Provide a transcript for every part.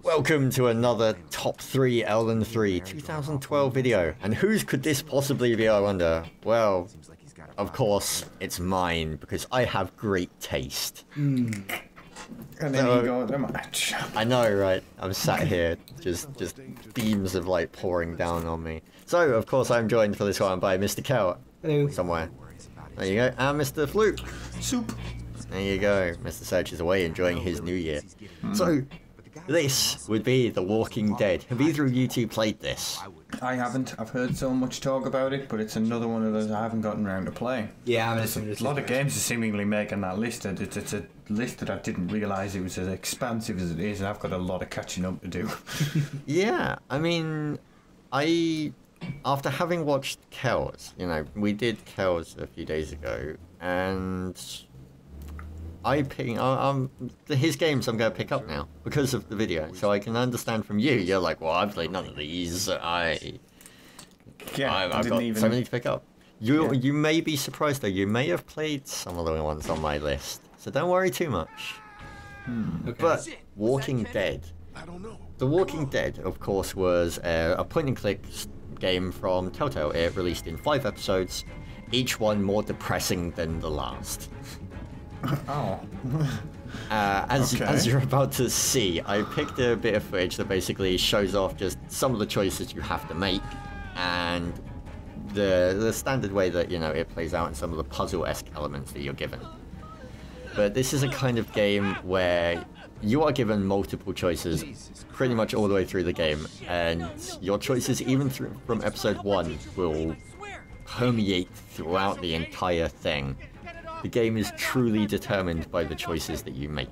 Welcome to another Top 3 LThan3 2012 video. And whose could this possibly be, I wonder? Well, of course, it's mine, because I have great taste. And then you go the match. I know, right? I'm sat here, just beams of light pouring down on me. So, of course, I'm joined for this one by Mr. Kel. Hello. Somewhere. There you go. And Mr. Fluke. Soup. There you go. Mr. Search is away enjoying his new year. So, this would be The Walking Dead. Have either of you two played this? I haven't. I've heard so much talk about it, but it's another one of those I haven't gotten around to playing. Yeah, There's a lot of games are seemingly making that list, and it's a list that I didn't realise it was as expansive as it is, and I've got a lot of catching up to do. Yeah, I mean, after having watched Kel's, you know, we did Kel's a few days ago, and his games I'm going to pick up now because of the video, so I can understand from you. You're like, well, I've played none of these. I've got so many to pick up. You may be surprised though. You may have played some of the ones on my list, so don't worry too much. Okay. But Walking Dead. The Walking Dead, of course, was a point-and-click game from Telltale. It released in 5 episodes, each one more depressing than the last. Oh. As you're about to see, I picked a bit of footage that basically shows off just some of the choices you have to make, and the standard way that, you know, it plays out, and some of the puzzle-esque elements that you're given. But this is a kind of game where you are given multiple choices pretty much all the way through the game, and your choices, even from episode 1, will permeate throughout the entire thing. The game is truly determined by the choices that you make.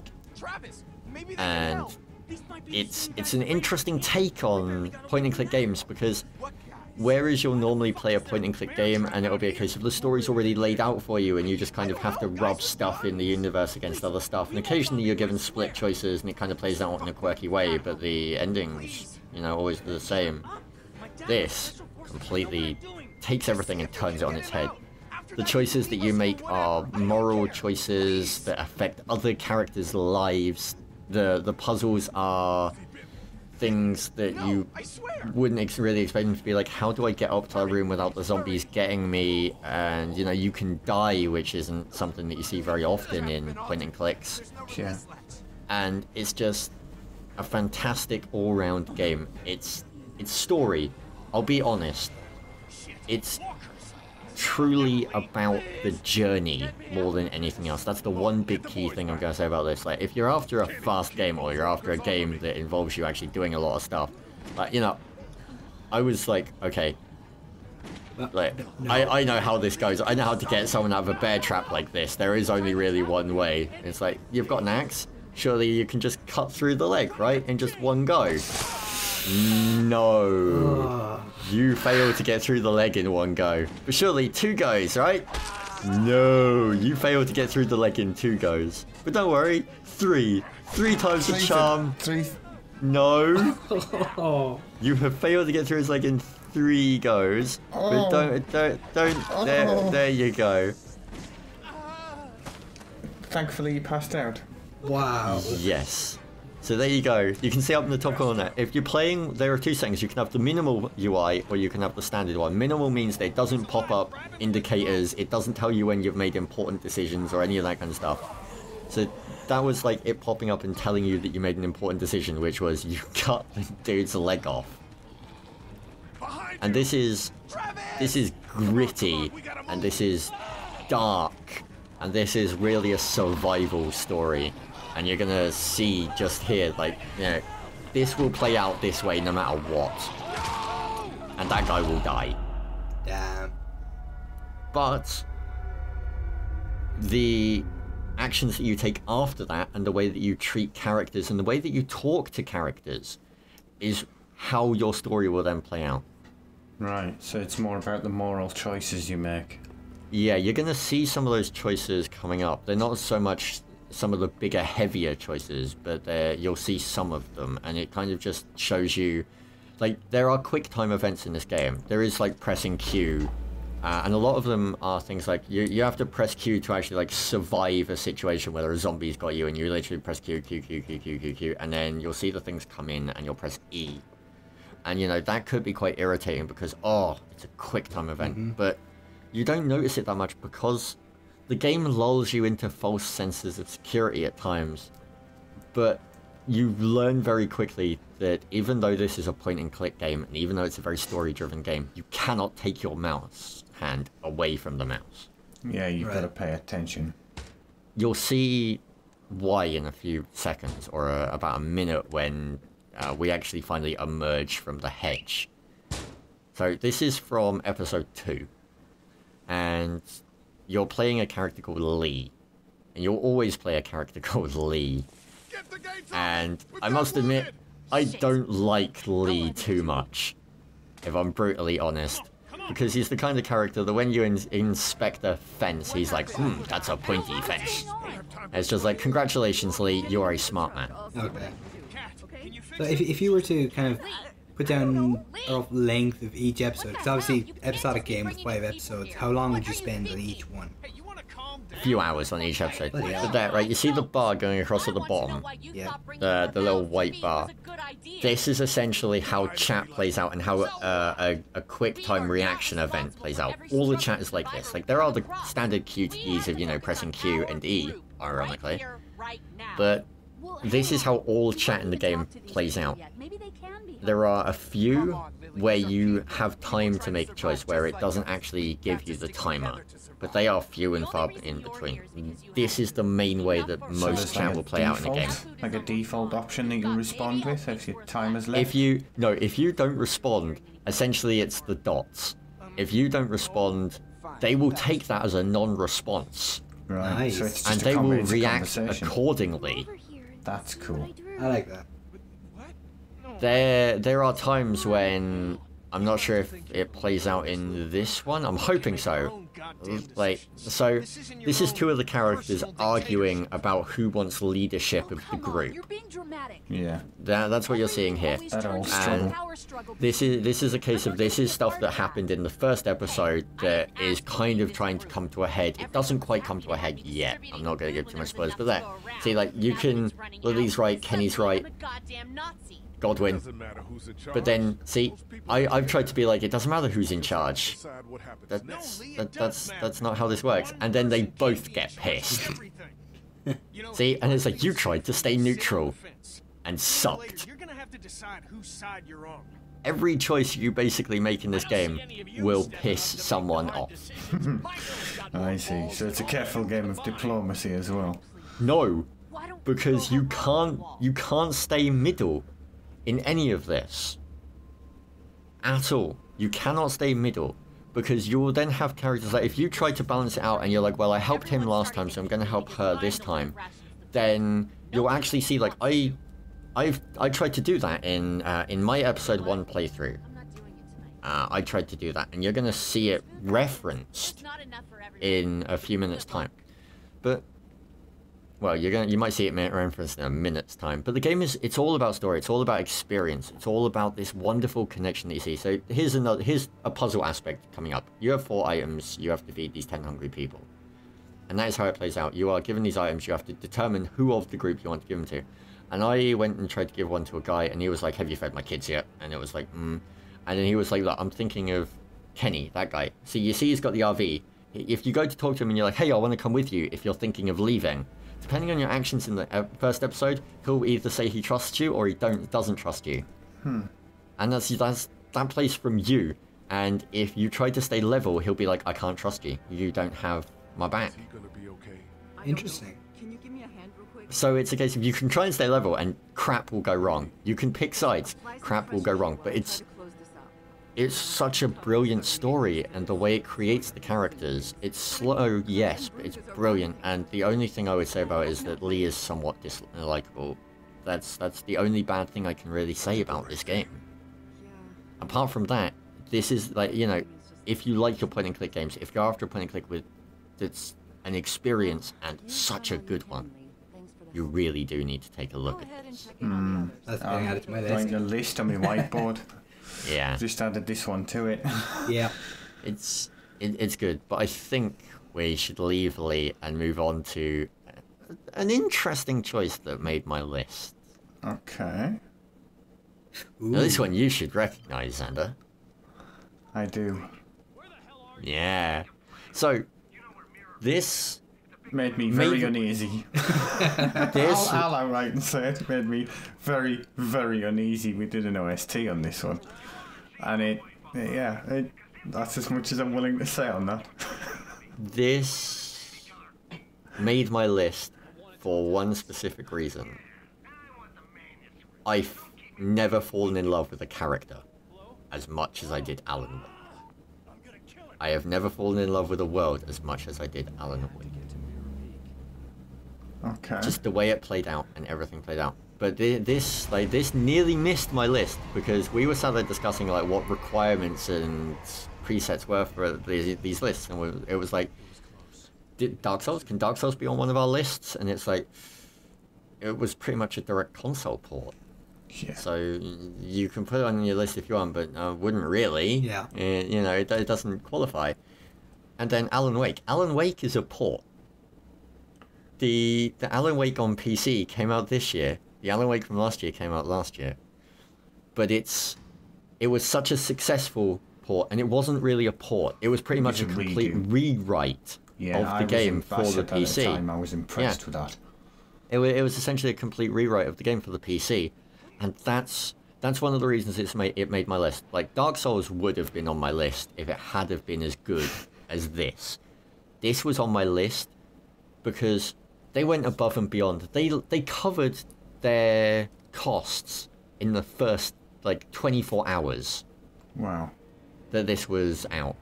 And it's an interesting take on point-and-click games, because whereas you'll normally play a point-and-click game and it'll be a case of the story's already laid out for you and you just kind of have to rub stuff in the universe against other stuff, and occasionally you're given split choices and it kind of plays out in a quirky way, but the endings, you know, always the same. This completely takes everything and turns it on its head. The choices that you make are moral choices that affect other characters' lives. The puzzles are things that you wouldn't really expect them to be, like, how do I get up to a room without the zombies getting me? And, you know, you can die, which isn't something that you see very often in point-and-clicks. Yeah. And it's just a fantastic all-round game. It's story. I'll be honest. It's truly about the journey more than anything else. That's the one big key thing I'm going to say about this. Like, if you're after a fast game, or you're after a game that involves you actually doing a lot of stuff, like, you know, I was like, okay, like, I know how this goes. I know how to get someone out of a bear trap like this. There is only really one way. It's like, you've got an axe, surely you can just cut through the leg, right, in just one go. No. You failed to get through the leg in one go. But surely 2 goes, right? No. You failed to get through the leg in 2 goes. But don't worry. 3. 3 times the charm. 3. No. You have failed to get through his leg in 3 goes. But don't. There you go. Thankfully you passed out. Wow. Yes. So there you go. You can see up in the top corner. If you're playing, there are 2 settings. You can have the minimal UI, or you can have the standard one. Minimal means that it doesn't pop up indicators. It doesn't tell you when you've made important decisions or any of that kind of stuff. So that was like it popping up and telling you that you made an important decision, which was you cut the dude's leg off. And this is gritty, and this is dark, and this is really a survival story. And you're gonna see just here, like, you know, this will play out this way no matter what. And that guy will die. Damn. But the actions that you take after that, and the way that you treat characters, and the way that you talk to characters, is how your story will then play out. Right, so it's more about the moral choices you make. Yeah, you're gonna see some of those choices coming up. They're not so much some of the bigger, heavier choices, but you'll see some of them, and it kind of just shows you, like, there are quick time events in this game. There is, like, pressing Q And a lot of them are things like you have to press Q to actually like survive a situation where a zombie's got you, and you literally press Q, Q, Q, Q, Q, Q, Q, and then you'll see the things come in, and you'll press E. And you know, that could be quite irritating because, oh, it's a quick time event, but you don't notice it that much because the game lulls you into false senses of security at times. But you learn very quickly that even though this is a point-and-click game, and even though it's a very story-driven game, you cannot take your mouse hand away from the mouse. Yeah, you've got to pay attention. You'll see why in a few seconds, or about a minute, when we actually finally emerge from the hedge. So this is from episode 2, and you're playing a character called Lee, and you'll always play a character called Lee. And I must admit, I don't like Lee too much, if I'm brutally honest, because he's the kind of character that when you inspect a fence, he's like, that's a pointy fence. And it's just like, congratulations, Lee, you're a smart man. Okay. So if you were to kind of put down a rough length of each episode, because obviously episodic game with 5 episodes, how long would you spend on each one? A few hours on each episode. But there, right, you see the bar going across at the bottom? Yeah. The little white bar. This is essentially how chat plays out and how a quick time reaction event plays out. All the chat is like this. Like, there are the standard QTEs of, you know, pressing Q and E, ironically. But this is how all chat in the game plays out. There are a few where you have time to make a choice, where it doesn't actually give you the timer. But they are few and far in between. This is the main way that most chat will play out in the game. Like a default option that you can respond with if your timer's left? If you don't respond, essentially it's the dots. If you don't respond, they will take that as a non-response. Right, Nice. so it's just And a they will comprehensive react conversation. accordingly. That's cool. I like that. There are times when I'm not sure if it plays out in this one. I'm hoping so. Like, so this is 2 of the characters arguing about who wants leadership of the group. Yeah. That's what you're seeing here. That all And struggle. this is a case of, this is stuff that happened in the first episode that is kind of trying to come to a head. It doesn't quite come to a head yet. I'm not going to give too much spoilers, but there. See, like, you can, Lily's right, Kenny's right, Godwin. But then, see, I've tried to be like, it doesn't matter who's in charge. That's not how this works. And then they both get pissed. See, and it's like, you tried to stay neutral and sucked. Every choice you basically make in this game will piss someone off. I see. So it's a careful game of diplomacy as well. No, because you can't stay middle in any of this. At all. You cannot stay middle. Because you will then have characters like, if you try to balance it out and you're like, well, I helped him last time, so I'm going to help her this time, then you'll actually see, like, I tried to do that in my episode 1 playthrough. I tried to do that, and you're going to see it referenced in a few minutes' time. But, well, you might see it referenced in a minute's time. But the game it's all about story. It's all about experience. It's all about this wonderful connection that you see. So here's a puzzle aspect coming up. You have 4 items. You have to feed these 10 hungry people. And that is how it plays out. You are given these items. You have to determine who of the group you want to give them to. And I went and tried to give one to a guy, and he was like, have you fed my kids yet? And it was like, And then he was like, look, I'm thinking of Kenny, that guy. So you see he's got the RV. If you go to talk to him and you're like, hey, I want to come with you, if you're thinking of leaving, depending on your actions in the first episode, he'll either say he trusts you or he doesn't trust you. And that plays from you. And if you try to stay level, he'll be like, I can't trust you. You don't have my back. Interesting. Can you give me a hand real quick? So it's a case of, you can try and stay level and crap will go wrong. You can pick sides, crap will go wrong. But it's such a brilliant story, and the way it creates the characters, it's slow, yes, but it's brilliant. And the only thing I would say about it is that Lee is somewhat dislikable. That's the only bad thing I can really say about this game. Apart from that, this is like, you know, if you like your point-and-click games, if you're after a point-and-click that's an experience and such a good one, you really do need to take a look at this. That's getting added to my list. Drawing a list on my whiteboard. Yeah. Just added this one to it. Yeah. It's it's good, but I think we should leave Lee and move on to an interesting choice that made my list. Okay. Now, this one you should recognize, Xander. I do. Yeah. So, this made me very uneasy. I'll outright and say it made me very, very uneasy. We did an OST on this one, and that's as much as I'm willing to say on that. This made my list for one specific reason. I've never fallen in love with a character as much as I did Alan Wake. I have never fallen in love with a world as much as I did Alan Wake. Okay. Just the way it played out and everything played out. But this nearly missed my list because we were sat there discussing like what requirements and presets were for these lists, and it was like, can Dark Souls be on one of our lists? And it's like, it was pretty much a direct console port. Yeah. So you can put it on your list if you want, but wouldn't really. Yeah. You know, it doesn't qualify. And then Alan Wake. Alan Wake is a port. The Alan Wake on PC came out this year. The Alan Wake from last year came out last year. But it was such a successful port, and it wasn't really a port. It was pretty much a complete rewrite of the game for the PC. I was impressed with that. It was essentially a complete rewrite of the game for the PC, and that's one of the reasons it made my list. Like, Dark Souls would have been on my list if it had have been as good as this. This was on my list because they went above and beyond. They covered their costs in the first, like, 24 hours. Wow. That this was out.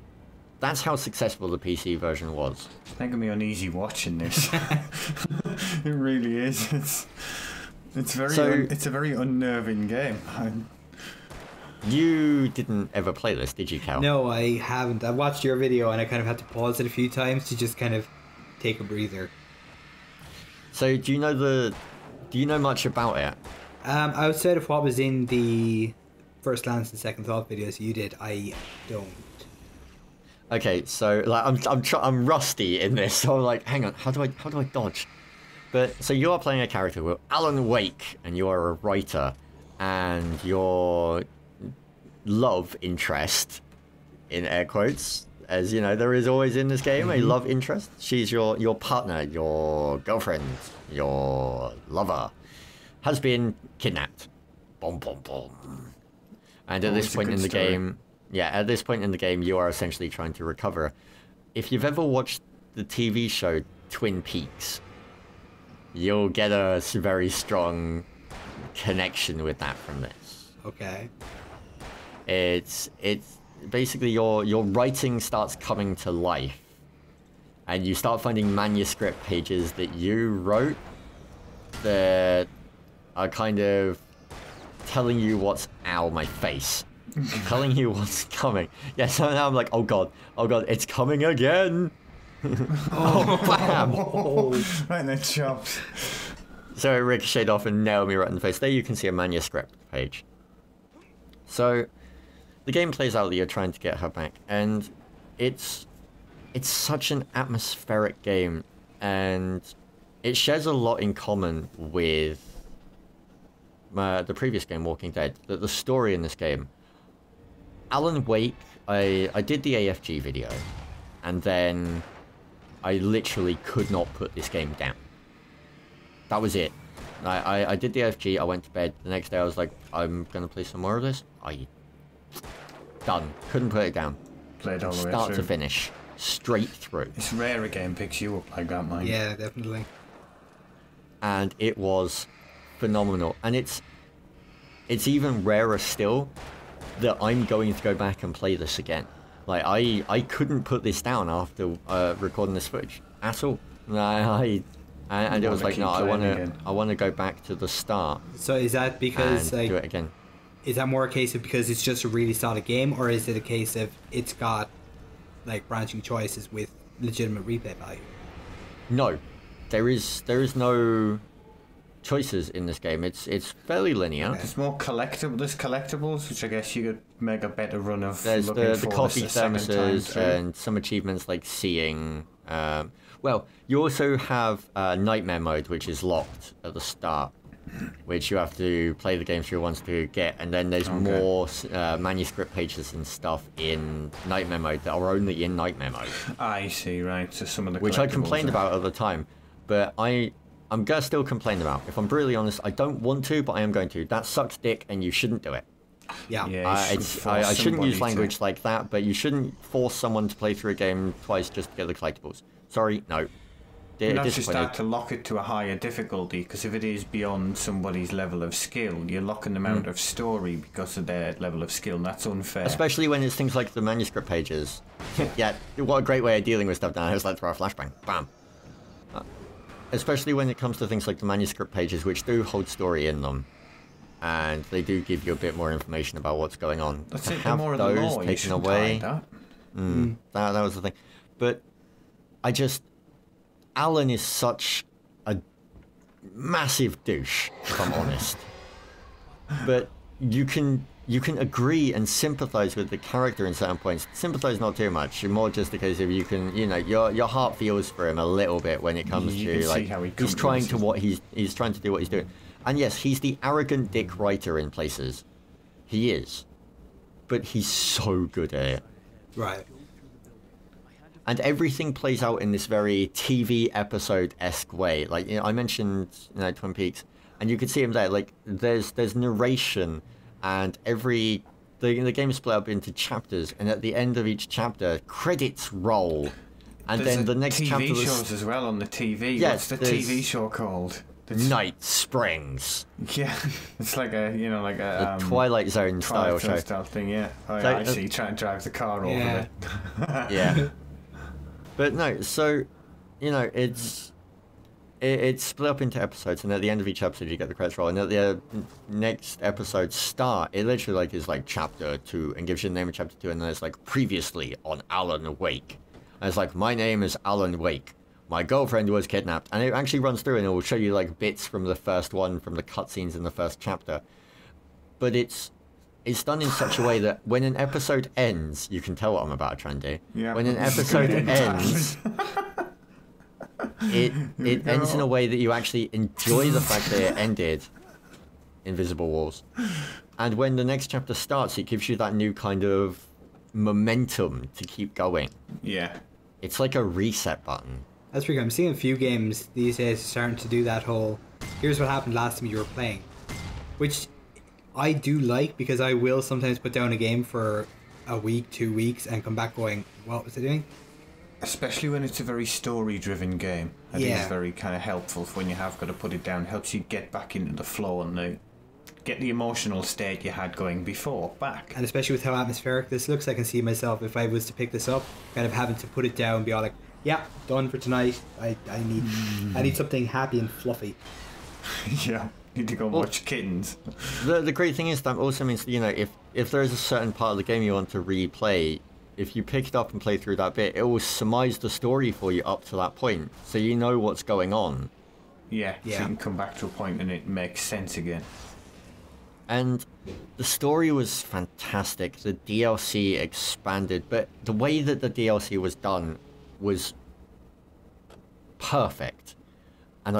That's how successful the PC version was. It's making me uneasy watching this. It really is. It's a very unnerving game. You didn't ever play this, did you, Cal? No, I haven't. I watched your video and I kind of had to pause it a few times to just kind of take a breather. So do you know much about it? Outside of what was in the first glance and second thought videos you did, I don't. Okay, so like I'm rusty in this, so I'm like, hang on, how do I dodge? But so you are playing a character with Alan Wake, and you are a writer, and your love interest, in air quotes, as you know, there is always in this game a love interest. She's your partner, your girlfriend, your lover, has been kidnapped. Boom, boom, boom. And at this point in the game, at this point in the game, you are essentially trying to recover. If you've ever watched the TV show Twin Peaks, you'll get a very strong connection with that from this. Okay. It's basically your writing starts coming to life, and you start finding manuscript pages that you wrote that are kind of telling you what's my face. Telling you what's coming. Yeah, so now I'm like, oh god, it's coming again. Oh, bam! Right in the chops. So it ricocheted off and nailed me right in the face. There you can see a manuscript page. So the game plays out that you're trying to get her back, and it's such an atmospheric game, and it shares a lot in common with the previous game, Walking Dead. The story in this game. Alan Wake, I did the AFG video, and then I literally could not put this game down. That was it. I did the AFG, I went to bed. The next day I was like, I'm going to play some more of this. Done. Couldn't put it down. Played all the way Start through. to finish. Straight through. It's rare a game picks you up like that, mate. Yeah, definitely. And it was phenomenal. And it's even rarer still that I'm going to go back and play this again. Like, I couldn't put this down after recording this footage at all. And it was like, no, I want to go back to the start. So is that because and like, do it again? Is that more a case of because it's just a really solid game, or is it a case of it's got like branching choices with legitimate replay value? No, there is no choices in this game. It's fairly linear. There's more collectibles, which I guess you could make a better run of. There's the coffee thermoses and some achievements like seeing. Well, you also have Nightmare mode, which is locked at the start, which you have to play the game through once to get, and then there's more manuscript pages and stuff in Nightmare mode that are only in Nightmare mode. I see, right. So some of the which I complained about at the time, but I'm gonna still complain about. If I'm brutally honest, I don't want to, but I am going to. That sucks dick, and you shouldn't do it. Yeah. I shouldn't use language like that, but you shouldn't force someone to play through a game twice just to get the collectibles. Sorry, no. Not just that, to lock it to a higher difficulty, because if it is beyond somebody's level of skill, you're locking them out of story because of their level of skill, and that's unfair. Especially when it's things like the manuscript pages. Yeah, what a great way of dealing with stuff now. It's like throw a flashbang. Bam. Especially when it comes to things like the manuscript pages, which do hold story in them. And they do give you a bit more information about what's going on. That's it, more of the law, taken away. That was the thing. But I just... Alan is such a massive douche, if I'm honest. But you can agree and sympathize with the character in certain points. Sympathize not too much. More just a case of you can, your heart feels for him a little bit when it comes to like he's trying to he's trying to do what he's doing. And yes, he's the arrogant dick writer in places. He is, but he's so good at it. Right. And everything plays out in this very TV episode-esque way. Like, I mentioned, Twin Peaks, and you could see him there. Like, there's narration, and the game is split up into chapters, and at the end of each chapter, credits roll, and then the next chapter. TV shows as well on the TV. Yes, what's the TV show called? Night Springs. Yeah, it's like a Twilight Zone style thing. Yeah, I see. You try and drive the car over it. Yeah. But no, so, it's split up into episodes, and at the end of each episode you get the credits roll, and at the next episode start, it literally is like chapter 2, and gives you the name of chapter 2, and then it's like, previously on Alan Wake. And it's like, my name is Alan Wake. My girlfriend was kidnapped. And it actually runs through, and it will show you like bits from the first one, from the cutscenes in the first chapter. But it's done in such a way that when an episode ends, you can tell what I'm about to try and do. Yeah. When an episode ends, it ends in a way that you actually enjoy the fact that it ended Invisible Walls. And when the next chapter starts, it gives you that new kind of momentum to keep going. Yeah. It's like a reset button. That's pretty good. I'm seeing a few games these days starting to do that whole, here's what happened last time you were playing. Which I do like, because I will sometimes put down a game for a week, 2 weeks, and come back going, what was I doing? Especially when it's a very story-driven game. I think it's very kind of helpful for when you have got to put it down. It helps you get back into the flow and get the emotional state you had going before back. And especially with how atmospheric this looks, I can see myself, if I was to pick this up, kind of having to put it down and be all like, yeah, done for tonight. I need something happy and fluffy. Yeah. Need to go watch kittens. The great thing is that also means, if there is a certain part of the game you want to replay, if you pick it up and play through that bit, it will surmise the story for you up to that point, so you know what's going on. Yeah, so you can come back to a point and it makes sense again. And the story was fantastic. The DLC expanded, but the way that the DLC was done was perfect. And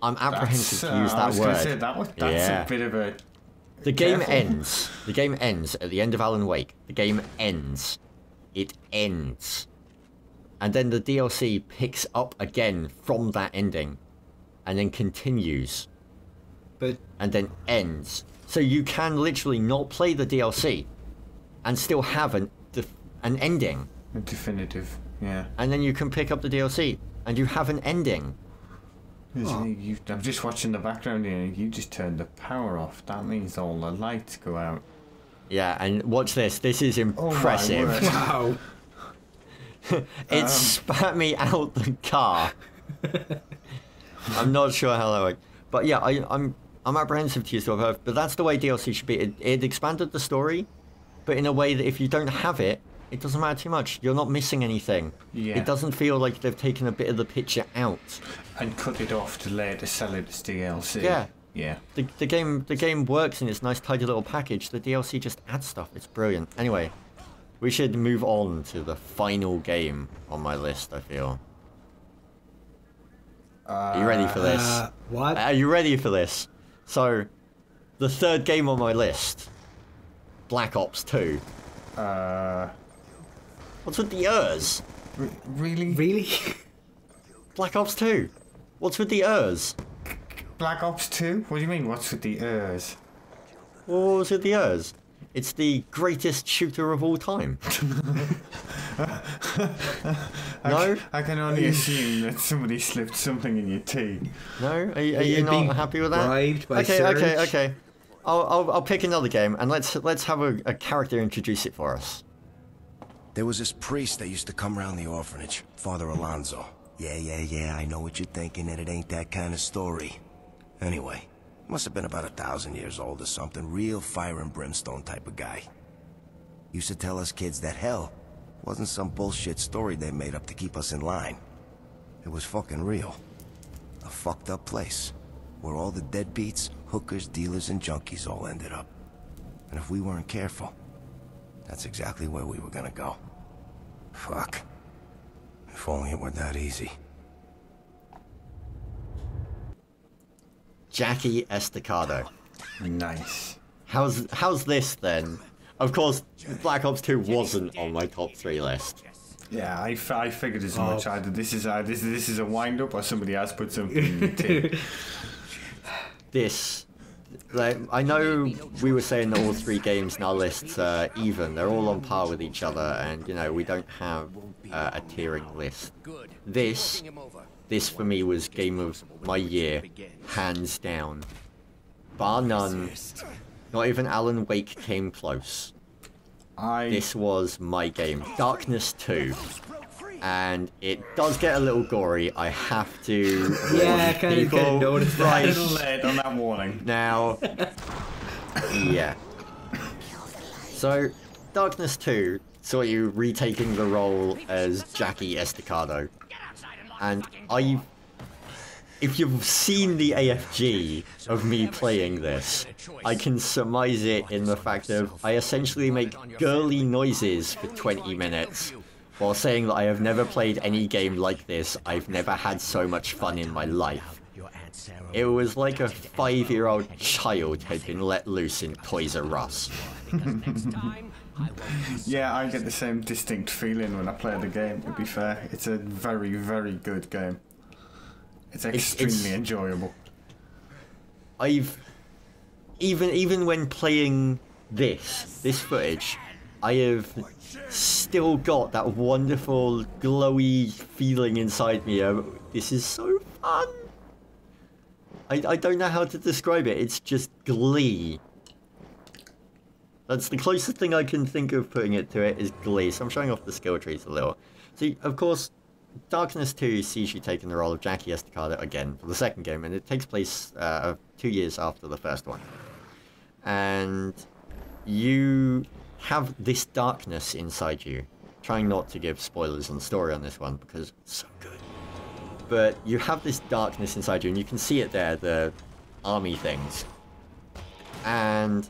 I'm apprehensive to use that word. I was going to say, that's a bit of a... The game ends. The game ends at the end of Alan Wake. The game ends. It ends. And then the DLC picks up again from that ending. And then continues. And then ends. So you can literally not play the DLC. And still have an ending. A definitive, yeah. And then you can pick up the DLC. And you have an ending. I'm just watching the background here. You just turned the power off. That means all the lights go out. Yeah, and watch this. This is impressive. Wow. It spat me out the car. I'm not sure how that worked. But yeah, I'm apprehensive to use the word, but that's the way DLC should be. It expanded the story, but in a way that if you don't have it, it doesn't matter too much. You're not missing anything. Yeah. It doesn't feel like they've taken a bit of the picture out. And cut it off to later sell it as DLC. Yeah. Yeah. The game works in its nice tidy little package. The DLC just adds stuff. It's brilliant. Anyway, we should move on to the final game on my list, I feel. Are you ready for this? What? Are you ready for this? So, the third game on my list, Black Ops 2. What's with the ers? Really? Really? Black Ops 2. What's with the ers? Black Ops 2? What do you mean, what's with the ers? What was with the ers? It's the greatest shooter of all time. No? I can only assume that somebody slipped something in your tea. No? Are you not happy with that? Bribed by Okay, Surge? okay. I'll pick another game and let's have a character introduce it for us. There was this priest that used to come around the orphanage, Father Alonso. Yeah, I know what you're thinking, and it ain't that kind of story. Anyway, must have been about 1,000 years old or something, real fire and brimstone type of guy. Used to tell us kids that hell wasn't some bullshit story they made up to keep us in line. It was fucking real. A fucked up place, where all the deadbeats, hookers, dealers, and junkies all ended up. And if we weren't careful, that's exactly where we were gonna go. Fuck. If only it were that easy. Jackie Estacado. Nice. How's this then? Of course, Black Ops 2 wasn't on my top 3 list. Yeah, I figured as much. Either this is a wind up or somebody else put something in the tea. This, like, I know we were saying that all 3 games in our lists are even. They're all on par with each other, and you know we don't have a tiering list. This for me was game of my year, hands down, bar none. Not even Alan Wake came close. This was my game, Darkness 2. And it does get a little gory, I have to Yeah, kind of noticed that. Right, a little late on that warning. Now, yeah. So, Darkness 2 saw you retaking the role as Jackie Estacado. And if you've seen the AFG of me playing this, I can surmise it in the fact of I essentially make girly noises for 20 minutes while saying that I have never played any game like this. I've never had so much fun in my life. It was like a 5-year-old child had been let loose in Toys R Us. Yeah, I get the same distinct feeling when I play the game, to be fair. It's a very, very good game. It's extremely enjoyable. Even when playing this footage, I have still got that wonderful glowy feeling inside me of this is so fun. I don't know how to describe it. It's just glee. That's the closest thing I can think of putting it to it is glee. So I'm showing off the skill trees a little. See, of course, Darkness 2 sees you taking the role of Jackie Estacado again for the second game, and it takes place 2 years after the first one. And you have this darkness inside you. Trying not to give spoilers on the story on this one because it's so good. But you have this darkness inside you, and you can see it there, the army things. And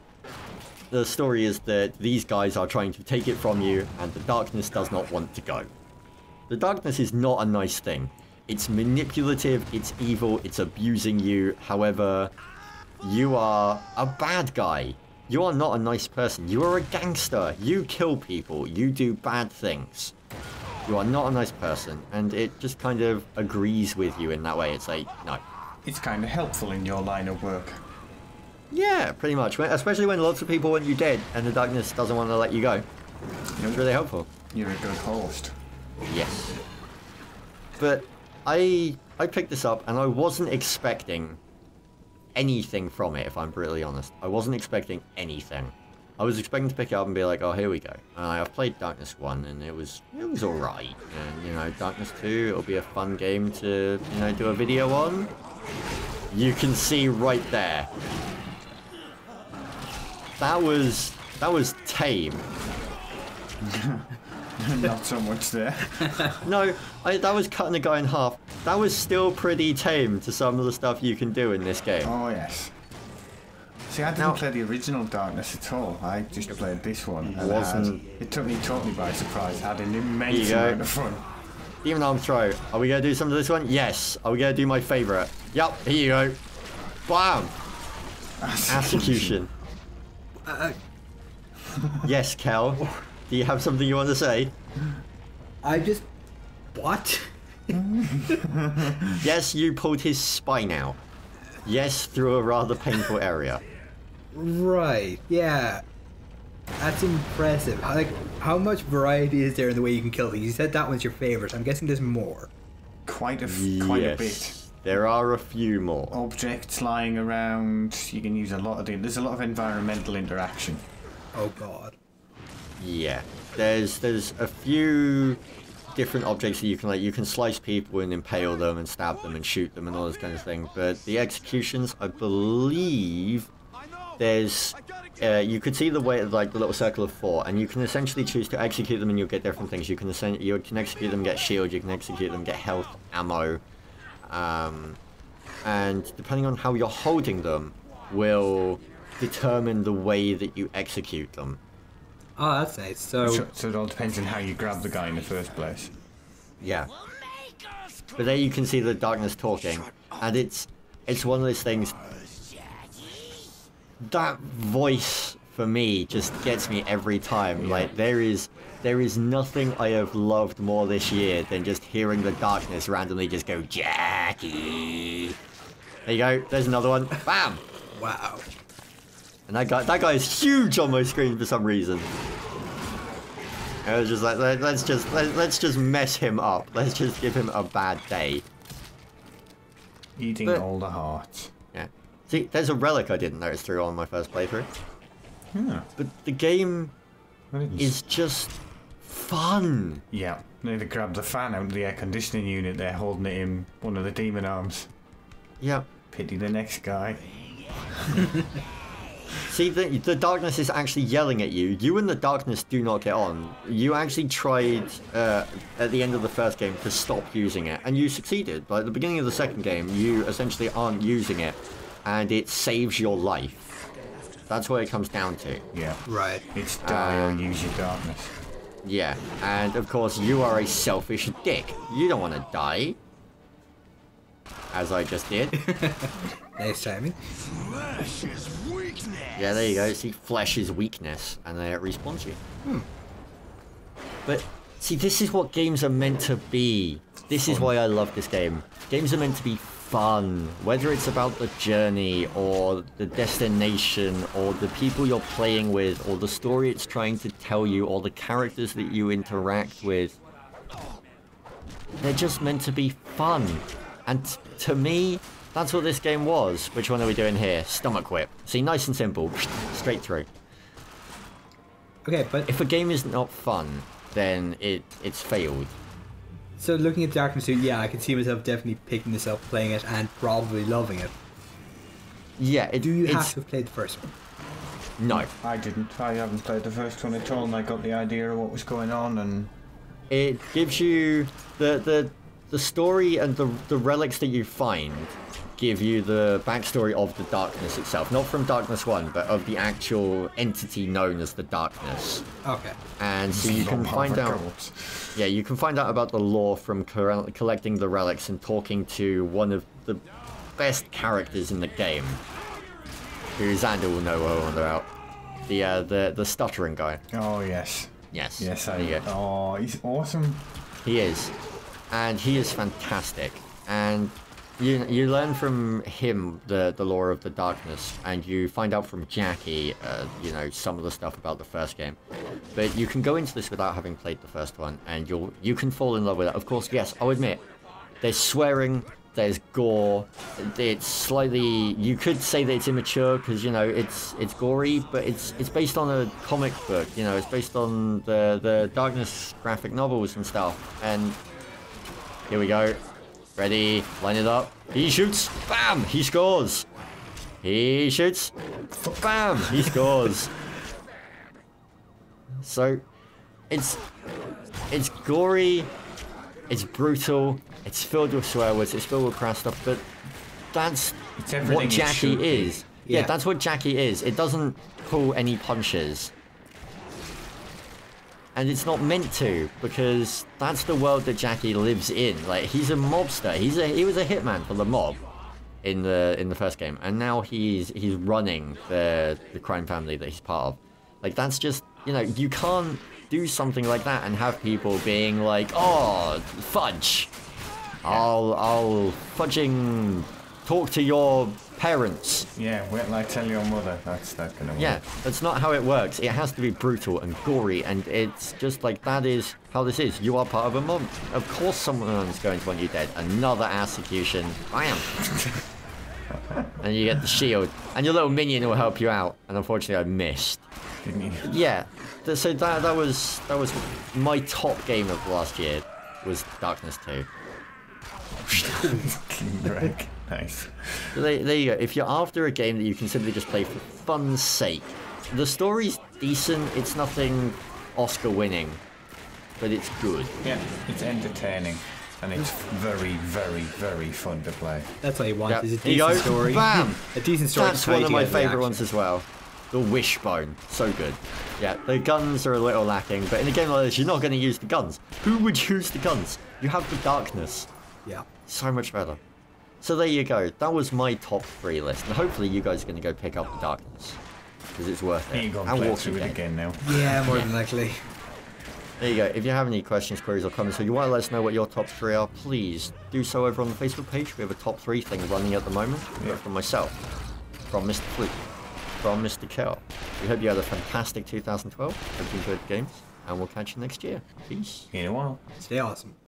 the story is that these guys are trying to take it from you, and the darkness does not want to go. The darkness is not a nice thing. It's manipulative, it's evil, it's abusing you. However, you are a bad guy. You are not a nice person. You are a gangster. You kill people. You do bad things. You are not a nice person, and it just kind of agrees with you in that way. It's like, no. It's kind of helpful in your line of work. Yeah, pretty much. Especially when lots of people want you dead, and the darkness doesn't want to let you go. It's really helpful. You're a good host. Yes. But I picked this up, and I wasn't expecting anything from it, if I'm brutally honest. I wasn't expecting anything. I was expecting to pick it up and be like, oh, here we go. I've played Darkness 1, and it was alright. And, you know, Darkness 2, it'll be a fun game to, you know, do a video on. You can see right there. That was tame. Not so much there. No, that was cutting a guy in half. That was still pretty tame to some of the stuff you can do in this game. Oh, yes. See, I didn't play the original Darkness at all. I just played this one. And it took me totally by surprise. I had an immense amount of fun. Demon Arm Throw. Are we going to do some of this one? Yes. Are we going to do my favourite? Yep, here you go. Bam! Execution. Yes, Kel. Do you have something you want to say? I just... What? Yes, you pulled his spine out. Yes, through a rather painful area. Right, yeah. That's impressive. Like, how much variety is there in the way you can kill things? You said that one's your favourite. I'm guessing there's more. Quite a bit. There are a few more. Objects lying around. You can use a lot of them. There's a lot of environmental interaction. Oh god. Yeah. There's a few different objects that you can you can slice people and impale them and stab them and shoot them and all this kind of thing. But the executions, I believe, there's you could see the way the little circle of 4, and you can essentially choose to execute them and you'll get different things. You can execute them, get shield. You can execute them, get health, ammo, and depending on how you're holding them, will determine the way that you execute them. Oh, that's nice. So it all depends on how you grab the guy in the first place. Yeah. But there you can see the Darkness talking, and it's one of those things. That voice for me just gets me every time. Yeah. Like there is nothing I have loved more this year than just hearing the Darkness randomly just go Jackie. There you go. There's another one. Bam. Wow. And that guy is huge on my screen for some reason. I was just like, let's just mess him up. Let's just give him a bad day. Eating all the hearts. Yeah. See, there's a relic I didn't notice through on my first playthrough. Yeah. But the game is just fun. Yeah. They grabbed the fan out of the air conditioning unit there, holding it in one of the demon arms. Yeah. Pity the next guy. See, the Darkness is actually yelling at you. You and the Darkness do not get on. You actually tried at the end of the first game to stop using it, and you succeeded. But at the beginning of the second game, you essentially aren't using it, and it saves your life. That's what it comes down to. Yeah. Right. It's die or use your Darkness. Yeah, and of course you are a selfish dick. You don't want to die. As I just did. Nice timing. Flesh is weakness. Yeah, there you go. See, flesh is weakness, and then it respawns you. But see, this is what games are meant to be. This is why I love this game. Games are meant to be fun, whether it's about the journey or the destination or the people you're playing with or the story it's trying to tell you or the characters that you interact with. They're just meant to be fun. And to me, that's what this game was. Which one are we doing here? Stomach whip. See, nice and simple. Straight through. Okay, but if a game is not fun, then it's failed. So looking at Darkness 2, yeah, I can see myself definitely picking this up, playing it, and probably loving it. Yeah, do you have to have played the first one? No. I didn't. I haven't played the first one at all, and I got the idea of what was going on, and it gives you the story and the relics that you find give you the backstory of the Darkness itself. Not from Darkness 1, but of the actual entity known as the Darkness. Okay. And so you can find out... Yeah, you can find out about the lore from collecting the relics and talking to one of the best characters in the game, who Xander will know all about. The stuttering guy. Oh, yes. Yes. Yes, oh, he's awesome. He is. And he is fantastic. And you learn from him the lore of the Darkness, and you find out from Jackie, you know, some of the stuff about the first game. But you can go into this without having played the first one, and you can fall in love with it. Of course, yes, I'll admit, there's swearing, there's gore, it's slightly, you could say that it's immature, because, you know, it's gory, but it's based on a comic book, you know, it's based on the Darkness graphic novels and stuff, and here we go. Ready, line it up. He shoots, bam, he scores. He shoots, bam, he scores. So, it's It's gory, it's brutal, it's filled with swear words, it's filled with crass stuff, but that's what Jackie is. Yeah, that's what Jackie is. It doesn't pull any punches. And it's not meant to, because that's the world that Jackie lives in. Like, he's a mobster. He was a hitman for the mob in the first game, and now he's running the crime family that he's part of. Like, that's just, you know, you can't do something like that and have people being like, oh, fudge. I'll fudging talk to your parents. Yeah, wait till I tell your mother. That's not gonna work. Yeah, that's not how it works. It has to be brutal and gory, and it's just like, that is how this is. You are part of a mob. Of course someone's going to want you dead. Another execution. Bam! And you get the shield. And your little minion will help you out. And unfortunately I missed. Didn't you? Yeah. So that was my top game of last year, was Darkness 2. Greg. Nice. So there you go. If you're after a game that you can simply just play for fun's sake, the story's decent. It's nothing Oscar winning, but it's good. Yeah, it's entertaining, and it's very, very, very fun to play. That's all you want. Yep. Is a decent story. Bam! A decent story. That's one of my favourite ones as well. The Wishbone. So good. Yeah, the guns are a little lacking, but in a game like this, you're not going to use the guns. Who would use the guns? You have the darkness. Yeah. So much better. So there you go. That was my top 3 list. And hopefully you guys are going to go pick up the darkness. Because it's worth it. You're going to play through it again now. Yeah, more than likely. There you go. If you have any questions, queries, or comments, or you want to let us know what your top 3 are, please do so over on the Facebook page. We have a top 3 thing running at the moment. Yeah. From myself, from Mr. Fluke, from Mr. Kel. We hope you had a fantastic 2012. Hope you enjoyed the games. And we'll catch you next year. Peace. In a while. Stay awesome.